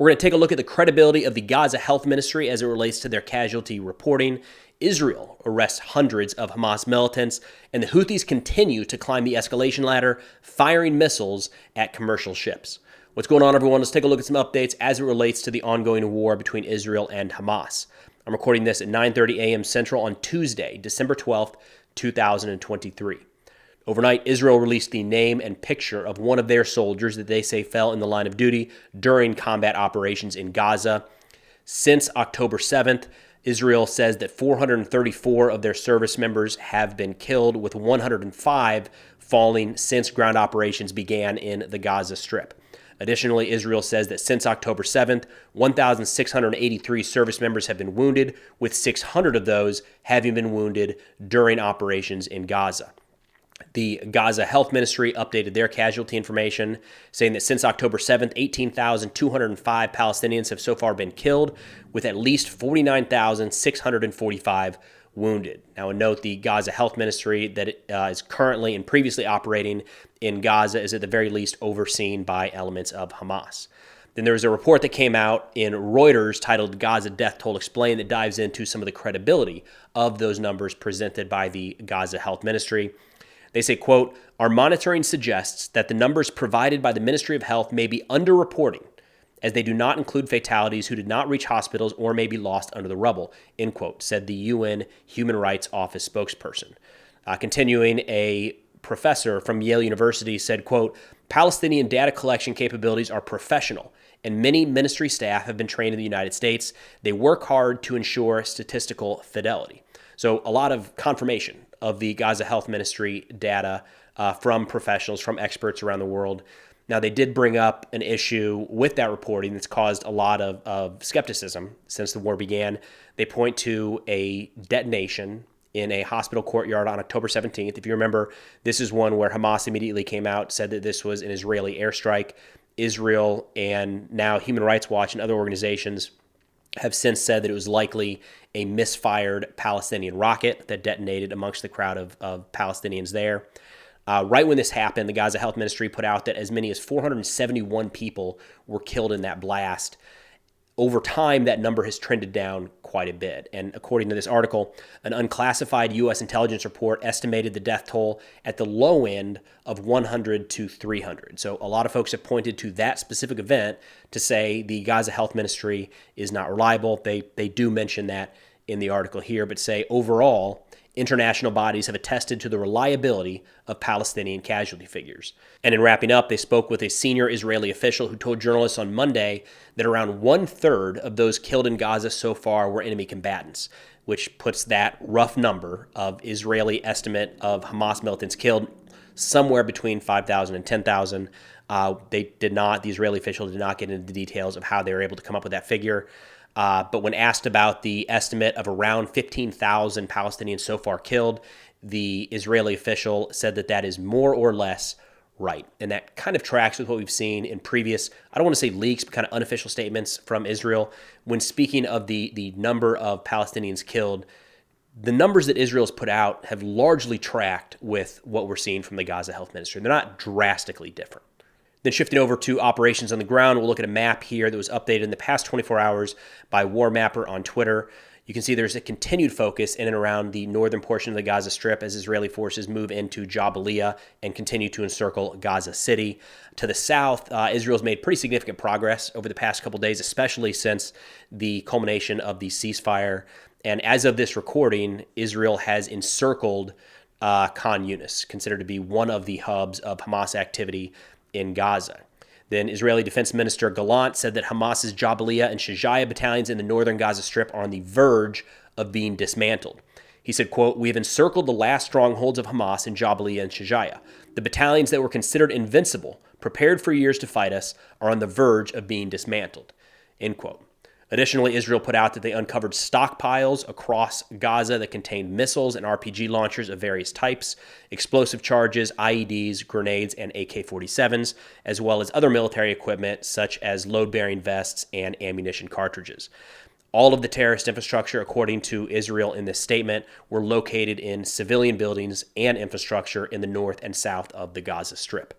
We're going to take a look at the credibility of the Gaza Health Ministry as it relates to their casualty reporting. Israel arrests hundreds of Hamas militants, and the Houthis continue to climb the escalation ladder, firing missiles at commercial ships. What's going on, everyone? Let's take a look at some updates as it relates to the ongoing war between Israel and Hamas. I'm recording this at 9:30 a.m. Central on Tuesday, December 12th, 2023. Overnight, Israel released the name and picture of one of their soldiers that they say fell in the line of duty during combat operations in Gaza. Since October 7th, Israel says that 434 of their service members have been killed, with 105 falling since ground operations began in the Gaza Strip. Additionally, Israel says that since October 7th, 1,683 service members have been wounded, with 600 of those having been wounded during operations in Gaza. The Gaza Health Ministry updated their casualty information, saying that since October 7th, 18,205 Palestinians have so far been killed, with at least 49,645 wounded. Now, a note, the Gaza Health Ministry that is currently and previously operating in Gaza is at the very least overseen by elements of Hamas. Then there was a report that came out in Reuters titled Gaza Death Toll Explained that dives into some of the credibility of those numbers presented by the Gaza Health Ministry. They say, quote, "Our monitoring suggests that the numbers provided by the Ministry of Health may be underreporting, as they do not include fatalities who did not reach hospitals or may be lost under the rubble," end quote, said the UN Human Rights Office spokesperson. Continuing, a professor from Yale University said, quote, "Palestinian data collection capabilities are professional, and many ministry staff have been trained in the United States. They work hard to ensure statistical fidelity." So a lot of confirmation of the Gaza Health Ministry data from professionals, from experts around the world. Now, they did bring up an issue with that reporting that's caused a lot of skepticism since the war began. They point to a detonation in a hospital courtyard on October 17th. If you remember, this is one where Hamas immediately came out, said that this was an Israeli airstrike. Israel and now Human Rights Watch and other organizations have since said that it was likely a misfired Palestinian rocket that detonated amongst the crowd of Palestinians there. Right when this happened, the Gaza Health Ministry put out that as many as 471 people were killed in that blast. Over time, that number has trended down quite a bit. And according to this article, an unclassified U.S. intelligence report estimated the death toll at the low end of 100 to 300. So a lot of folks have pointed to that specific event to say the Gaza Health Ministry is not reliable. They do mention that in the article here, but say overall, international bodies have attested to the reliability of Palestinian casualty figures. And in wrapping up, they spoke with a senior Israeli official who told journalists on Monday that around 1/3 of those killed in Gaza so far were enemy combatants, which puts that rough number of Israeli estimate of Hamas militants killed somewhere between 5,000 and 10,000. The Israeli official did not get into the details of how they were able to come up with that figure. But when asked about the estimate of around 15,000 Palestinians so far killed, the Israeli official said that that is more or less right. And that kind of tracks with what we've seen in previous, I don't want to say leaks, but kind of unofficial statements from Israel. When speaking of the number of Palestinians killed, the numbers that Israel's put out have largely tracked with what we're seeing from the Gaza Health Ministry. They're not drastically different. Then shifting over to operations on the ground, we'll look at a map here that was updated in the past 24 hours by War Mapper on Twitter. You can see there's a continued focus in and around the northern portion of the Gaza Strip as Israeli forces move into Jabalia and continue to encircle Gaza City. To the south, Israel's made pretty significant progress over the past couple days, especially since the culmination of the ceasefire. And as of this recording, Israel has encircled Khan Yunis, considered to be one of the hubs of Hamas activity in Gaza. Then Israeli Defense Minister Gallant said that Hamas's Jabalia and Shajaya battalions in the northern Gaza Strip are on the verge of being dismantled. He said, quote, "We have encircled the last strongholds of Hamas in Jabalia and Shajaya. The battalions that were considered invincible, prepared for years to fight us, are on the verge of being dismantled," end quote. Additionally, Israel put out that they uncovered stockpiles across Gaza that contained missiles and RPG launchers of various types, explosive charges, IEDs, grenades, and AK-47s, as well as other military equipment such as load-bearing vests and ammunition cartridges. All of the terrorist infrastructure, according to Israel in this statement, were located in civilian buildings and infrastructure in the north and south of the Gaza Strip.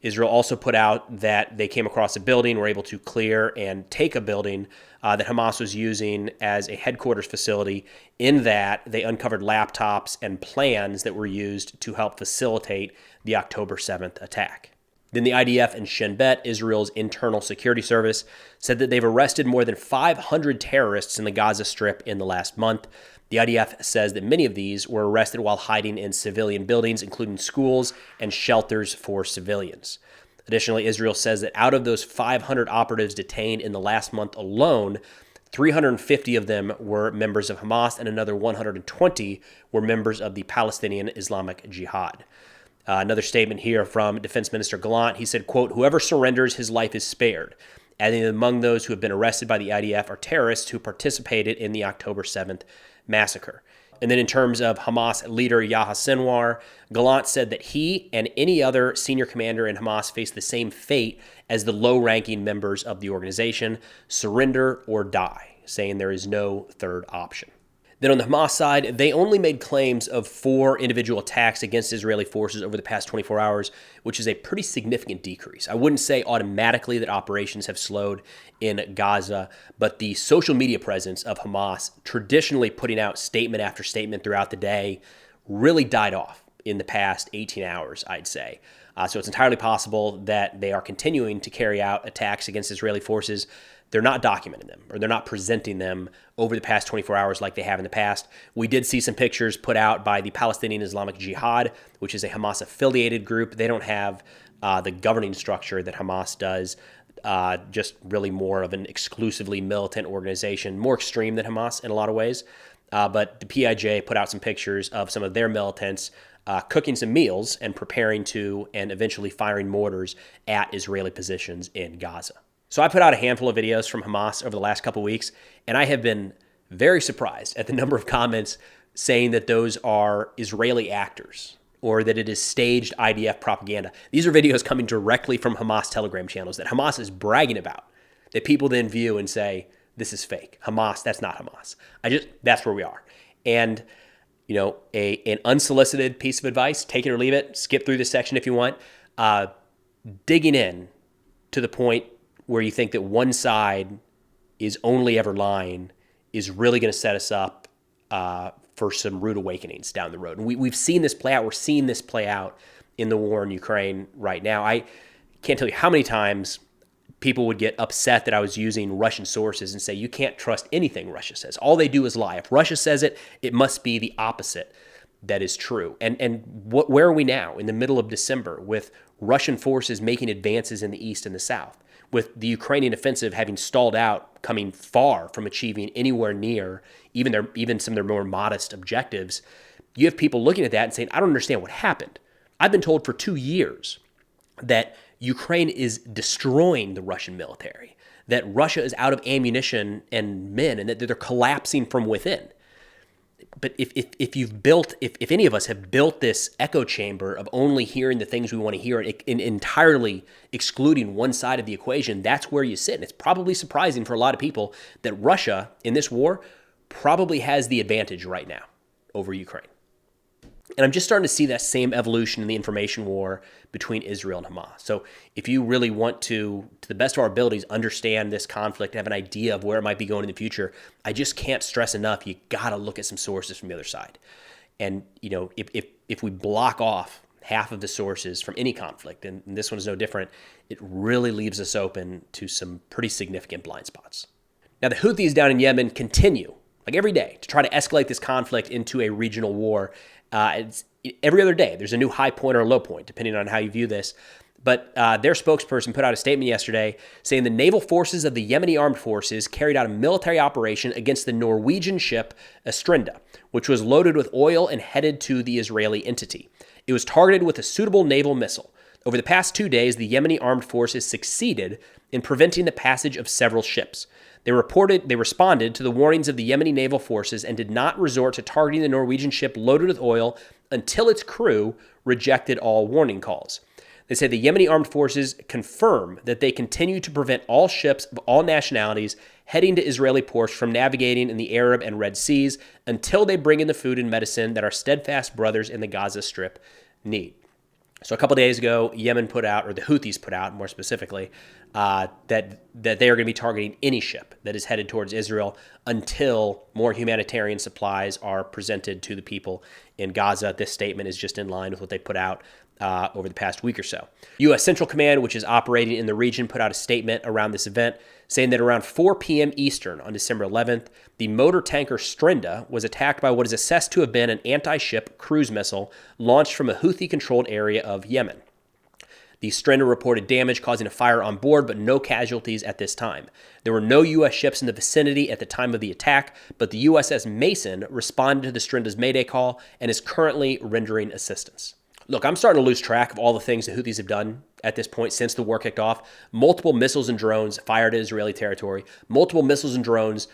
Israel also put out that they came across a building, were able to clear and take a building that Hamas was using as a headquarters facility. In that, they uncovered laptops and plans that were used to help facilitate the October 7th attack. Then the IDF and Shin Bet, Israel's internal security service, said that they've arrested more than 500 terrorists in the Gaza Strip in the last month. The IDF says that many of these were arrested while hiding in civilian buildings, including schools and shelters for civilians. Additionally, Israel says that out of those 500 operatives detained in the last month alone, 350 of them were members of Hamas and another 120 were members of the Palestinian Islamic Jihad. Another statement here from Defense Minister Gallant. He said, quote, "Whoever surrenders, his life is spared." Adding among those who have been arrested by the IDF are terrorists who participated in the October 7th massacre. And then in terms of Hamas leader Yahya Sinwar, Gallant said that he and any other senior commander in Hamas face the same fate as the low-ranking members of the organization: surrender or die, saying there is no third option. Then on the Hamas side, they only made claims of 4 individual attacks against Israeli forces over the past 24 hours, which is a pretty significant decrease. I wouldn't say automatically that operations have slowed in Gaza, but the social media presence of Hamas, traditionally putting out statement after statement throughout the day, really died off in the past 18 hours, I'd say. So it's entirely possible that they are continuing to carry out attacks against Israeli forces. They're not documenting them, or they're not presenting them over the past 24 hours like they have in the past. We did see some pictures put out by the Palestinian Islamic Jihad, which is a Hamas-affiliated group. They don't have the governing structure that Hamas does, just really more of an exclusively militant organization, more extreme than Hamas in a lot of ways. But the PIJ put out some pictures of some of their militants cooking some meals and preparing to and eventually firing mortars at Israeli positions in Gaza. So I put out a handful of videos from Hamas over the last couple of weeks, and I have been very surprised at the number of comments saying that those are Israeli actors or that it is staged IDF propaganda. These are videos coming directly from Hamas Telegram channels that Hamas is bragging about, that people then view and say, this is fake. Hamas, that's not Hamas. That's where we are. And, you know, an unsolicited piece of advice, take it or leave it, skip through this section if you want, digging in to the point where you think that one side is only ever lying is really going to set us up for some rude awakenings down the road. And we've seen this play out. We're seeing this play out in the war in Ukraine right now. I can't tell you how many times people would get upset that I was using Russian sources and say, you can't trust anything Russia says. All they do is lie. If Russia says it, it must be the opposite that is true. And where are we now in the middle of December with Russian forces making advances in the east and the south, with the Ukrainian offensive having stalled out, coming far from achieving anywhere near even some of their more modest objectives? You have people looking at that and saying, I don't understand what happened. I've been told for 2 years that Ukraine is destroying the Russian military, that Russia is out of ammunition and men, and that they're collapsing from within. But if any of us have built this echo chamber of only hearing the things we want to hear and entirely excluding one side of the equation, that's where you sit. And it's probably surprising for a lot of people that Russia in this war probably has the advantage right now over Ukraine. And I'm just starting to see that same evolution in the information war between Israel and Hamas. So if you really want to the best of our abilities, understand this conflict, have an idea of where it might be going in the future, I just can't stress enough, you got to look at some sources from the other side. And, you know, if we block off half of the sources from any conflict, and this one is no different, it really leaves us open to some pretty significant blind spots. Now, the Houthis down in Yemen continue, like every day, to try to escalate this conflict into a regional war. It's every other day, there's a new high point or a low point, depending on how you view this. But their spokesperson put out a statement yesterday saying the naval forces of the Yemeni armed forces carried out a military operation against the Norwegian ship Estrenda, which was loaded with oil and headed to the Israeli entity. It was targeted with a suitable naval missile. Over the past 2 days, the Yemeni armed forces succeeded in preventing the passage of several ships. They responded to the warnings of the Yemeni naval forces and did not resort to targeting the Norwegian ship loaded with oil until its crew rejected all warning calls. They say the Yemeni armed forces confirm that they continue to prevent all ships of all nationalities heading to Israeli ports from navigating in the Arab and Red Seas until they bring in the food and medicine that our steadfast brothers in the Gaza Strip need. So a couple of days ago, Yemen put out, or the Houthis put out more specifically, that they are going to be targeting any ship that is headed towards Israel until more humanitarian supplies are presented to the people in Gaza. This statement is just in line with what they put out over the past week or so. U.S. Central Command, which is operating in the region, put out a statement around this event saying that around 4 p.m. Eastern on December 11th, the motor tanker Strenda was attacked by what is assessed to have been an anti-ship cruise missile launched from a Houthi-controlled area of Yemen. The Strenda reported damage causing a fire on board, but no casualties at this time. There were no U.S. ships in the vicinity at the time of the attack, but the USS Mason responded to the Strenda's Mayday call and is currently rendering assistance. Look, I'm starting to lose track of all the things the Houthis have done at this point since the war kicked off. Multiple missiles and drones fired at Israeli territory. Multiple missiles and drones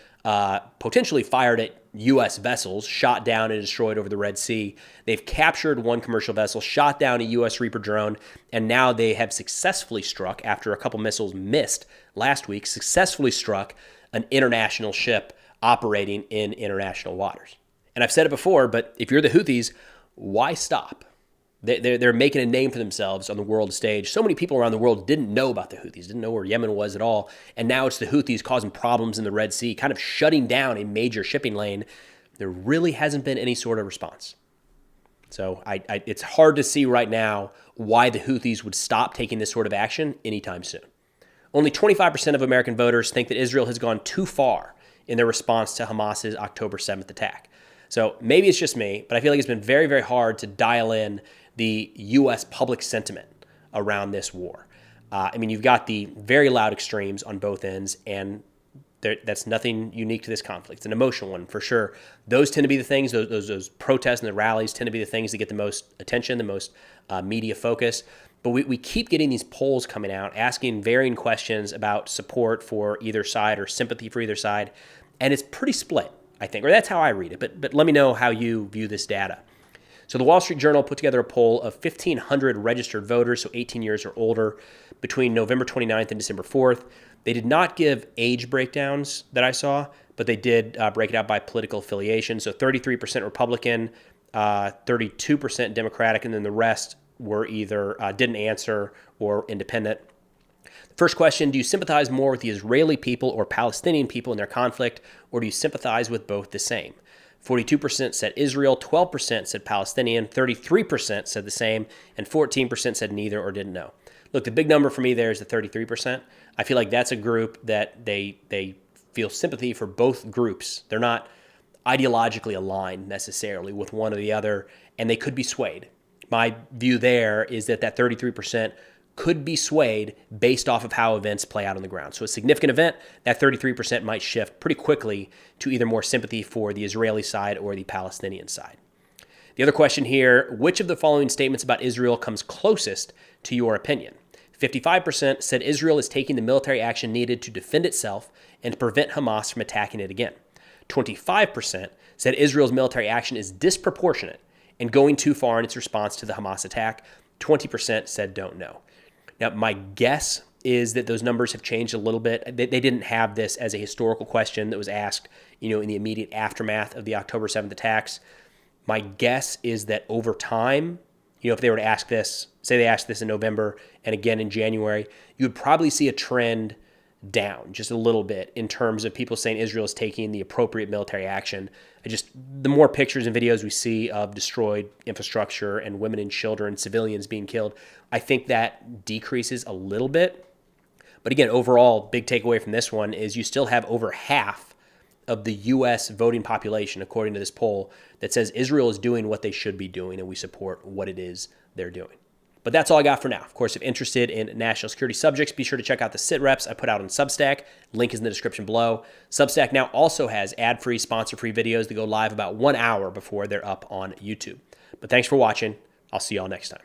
potentially fired at U.S. vessels, shot down and destroyed over the Red Sea. They've captured one commercial vessel, shot down a U.S. Reaper drone, and now they have successfully struck, after a couple missiles missed last week, successfully struck an international ship operating in international waters. And I've said it before, but if you're the Houthis, why stop? They're making a name for themselves on the world stage. So many people around the world didn't know about the Houthis, didn't know where Yemen was at all. And now it's the Houthis causing problems in the Red Sea, kind of shutting down a major shipping lane. There really hasn't been any sort of response. So it's hard to see right now why the Houthis would stop taking this sort of action anytime soon. Only 25% of American voters think that Israel has gone too far in their response to Hamas's October 7th attack. So maybe it's just me, but I feel like it's been very, very hard to dial in the U.S. public sentiment around this war. I mean, you've got the very loud extremes on both ends, and that's nothing unique to this conflict. It's an emotional one, for sure. Those tend to be the things, those protests and the rallies tend to be the things that get the most attention, the most media focus. But we keep getting these polls coming out, asking varying questions about support for either side or sympathy for either side, and it's pretty split, I think, or that's how I read it. But let me know how you view this data. So the Wall Street Journal put together a poll of 1,500 registered voters, so 18 years or older, between November 29th and December 4th. They did not give age breakdowns that I saw, but they did break it out by political affiliation. So 33% Republican, 32% Democratic, and then the rest were either didn't answer or independent. First question, do you sympathize more with the Israeli people or Palestinian people in their conflict, or do you sympathize with both the same? 42% said Israel, 12% said Palestinian, 33% said the same, and 14% said neither or didn't know. Look, the big number for me there is the 33%. I feel like that's a group that they feel sympathy for both groups. They're not ideologically aligned necessarily with one or the other, and they could be swayed. My view there is that 33% could be swayed based off of how events play out on the ground. So a significant event, that 33% might shift pretty quickly to either more sympathy for the Israeli side or the Palestinian side. The other question here, which of the following statements about Israel comes closest to your opinion? 55% said Israel is taking the military action needed to defend itself and to prevent Hamas from attacking it again. 25% said Israel's military action is disproportionate and going too far in its response to the Hamas attack. 20% said don't know. Now, my guess is that those numbers have changed a little bit. They didn't have this as a historical question that was asked, in the immediate aftermath of the October 7th attacks. My guess is that over time, if they were to ask this, say they asked this in November and again in January, you would probably see a trend down just a little bit in terms of people saying Israel is taking the appropriate military action. The more pictures and videos we see of destroyed infrastructure and women and children, civilians being killed, I think that decreases a little bit. But again, overall, big takeaway from this one is you still have over half of the U.S. voting population, according to this poll, that says Israel is doing what they should be doing and we support what it is they're doing. But that's all I got for now. Of course, if interested in national security subjects, be sure to check out the sit reps I put out on Substack. Link is in the description below. Substack now also has ad-free, sponsor-free videos that go live about 1 hour before they're up on YouTube. But thanks for watching. I'll see y'all next time.